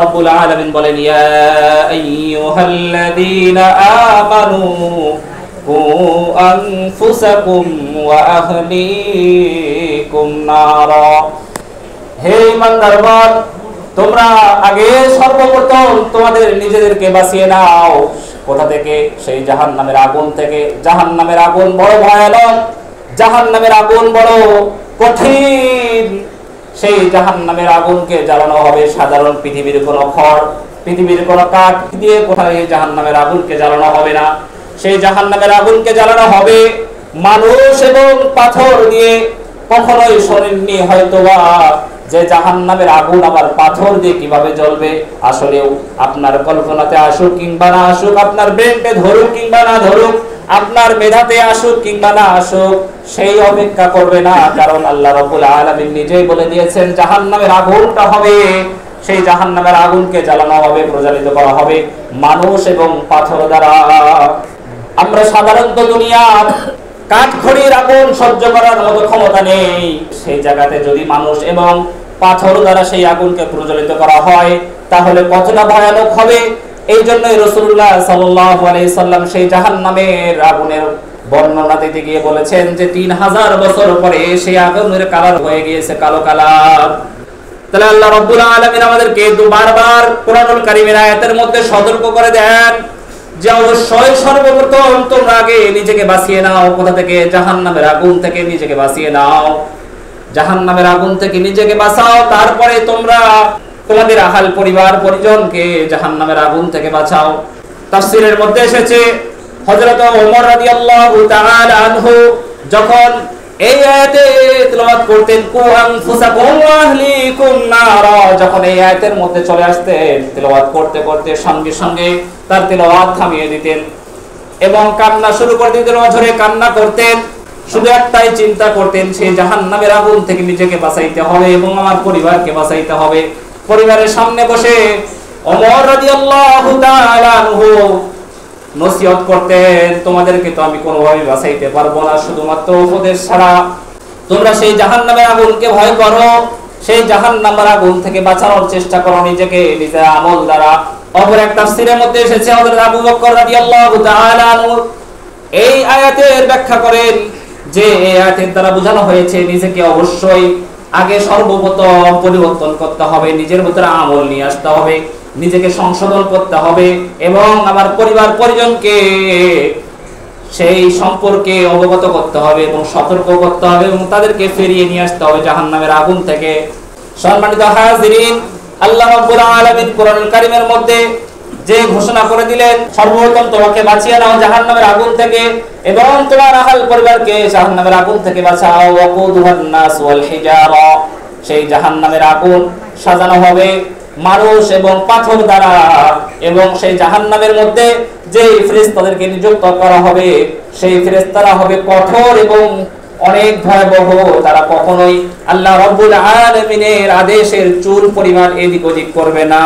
রাব্বুল আলামিন বলেন, ইয়া আইয়ুহাল্লাযীনা আমানু কু আনফুসাকুম ওয়া আহলিকুম নারা। হে ঈমানদারগণ, তোমরা আগে সর্বপ্রথম তোমাদের নিজেদেরকে বাঁচিয়ে নাও। কোথা থেকে? সেই জাহান্নামের আগুন থেকে। জাহান্নামের আগুন বড় ভয়ানক, জাহান্নামের আগুন বড় কঠিন। সেই জাহান্নামের আগুনকে জ্বালানো হবে সাধারণ পৃথিবীর কোনো খড়, পৃথিবীর কোনো কাঠ দিয়ে কোথায় এই জাহান্নামের আগুনকে জ্বালানো হবে না। সেই জাহান্নামের আগুনকে জ্বালানো হবে মানুষ এবং পাথর দিয়ে। কখনোই শোনেননি হয়তোবা যে জাহান্নামের আগুন আবার পাথর দিয়ে কিভাবে জ্বলবে। আসলেও আপনার কল্পনাতে আসুক কিংবা না আসুক, আপনার ব্রেনতে ধরুক কিংবা না ধরুক, আপনার মেধাতে আসুক কিংবা না আসুক, সেই অপেক্ষা করবে না। কারণ আল্লাহ রাব্বুল আলামিন নিজেই বলে দিয়েছেন জাহান্নামের আগুনটা হবে, সেই জাহান্নামের আগুনকে জ্বালানো হবে, প্রজ্বলিত করা হবে মানুষ এবং পাথর দ্বারা। আমরা সাধারণত দুনিয়ার কাঠখড়ির আগুন সহ্য করার মতো ক্ষমতা নেই। সেই জায়গাতে যদি মানুষ এবং পাথর দ্বারা সেই আগুনকে প্রজ্বলিত করা হয় তাহলে কতটা ভয়ানক হবে। এই জন্যই রাসূলুল্লাহ সাল্লাল্লাহু আলাইহি সাল্লাম সেই জাহান্নামের আগুনের বর্ণনা দিতে গিয়ে বলেছেন যে 3000 বছর পরে সেই আগুনের কালার হয়ে গিয়েছে কালো কালার। তাহলে আল্লাহ রাব্বুল আলামিন আমাদেরকে বারবার কোরআনুল কারীমের আয়াতের মধ্যে সতর্ক করে দেন যে অবশ্যই সর্বপ্রথম তোমরা আগে নিজেকে বাঁচিয়ে নাও। কোথা থেকে? জাহান্নামের আগুন থেকে নিজেকে বাঁচিয়ে নাও। জাহান্নামের আগুন থেকে নিজেকে বাঁচাও, তারপরে তোমরা তোমাদের আহাল পরিবার পরিজনকে জাহান্নামের আগুন থেকে বাঁচাও। তাফসীরের মধ্যে এসেছে হযরত ওমর রাদিয়াল্লাহু তাআলা আনহু যখন এই আয়াতে তেলাওয়াত করতেন, কু আনফুসাকুম ওয়া আহলিকুম নারা, যখন এই আয়াতের মধ্যে চলে আসতেন তেলাওয়াত করতে করতে সঙ্গে সঙ্গে তার তেলাওয়াত থামিয়ে দিতেন এবং কান্না শুরু করে দিতেন, অঝরে কান্না করতেন। শুধু একটাই চিন্তা করতেন, সেই জাহান্নামের আগুন থেকে নিজেকে বাঁচাইতে হবে এবং আমার পরিবারকে বাঁচাইতে হবে। পরিবারের সামনে বসে ওমর রাদিয়াল্লাহু তাআলা আনহু নসিহত করতেন, তোমাদেরকে তো আমি কোনোভাবে বাঁচাইতে পারবো না, শুধুমাত্র উপদেশ ছাড়া। তোমরা সেই জাহান্নামের আগুনকে ভয় করো, সেই জাহান্নামের আগুন থেকে বাঁচানোর চেষ্টা করো নিজেকে নিজের আমল দ্বারা। অপর এক তাফসীরের মধ্যে এসেছে হযরত আবু বকর রাদিয়াল্লাহু তাআলা আনহু এই আয়াতের ব্যাখ্যা করেন যে এই আয়াতের দ্বারা বোঝানো হয়েছে নিজেকে অবশ্যই আগে সর্বপ্রথম পরিবর্তন করতে হবে, নিজের ভিতরে আমল নিয়ে আসতে হবে, নিজেকে সংশোধন করতে হবে এবং আমার পরিবার পরিজনকে সেই সম্পর্কে অবগত করতে হবে এবং সতর্ক করতে হবে এবং তাদেরকে ফিরিয়ে নিয়ে আসতে হবে জাহান্নামের আগুন থেকে। সম্মানিত হাজিরিন, আল্লাহ রাব্বুল আলামিন কোরআনুল কারীমের মধ্যে যে ঘোষণা করে দিলেন সর্বপ্রথম তোমাকে বাঁচিয়ে নাও জাহান্নামের আগুন থেকে এবং তোমার আহল পরিবারকে জাহান্নামের আগুন থেকে বাঁচাও। ওয়াকুদুহান নাস ওয়াল হিজারা, সেই জাহান্নামের আগুন সাজানো হবে মানুষ এবং পাথর দ্বারা এবং সেই জাহান্নামের মধ্যে যে ফেরেশতাদেরকে নিযুক্ত করা হবে সেই ফেরেশতারা হবে কঠোর এবং অনেক ভয়াবহ। তারা কখনোই আল্লাহ রাব্বুল আলামিনের আদেশের চুল পরিমাণ এদিক ওদিক করবে না।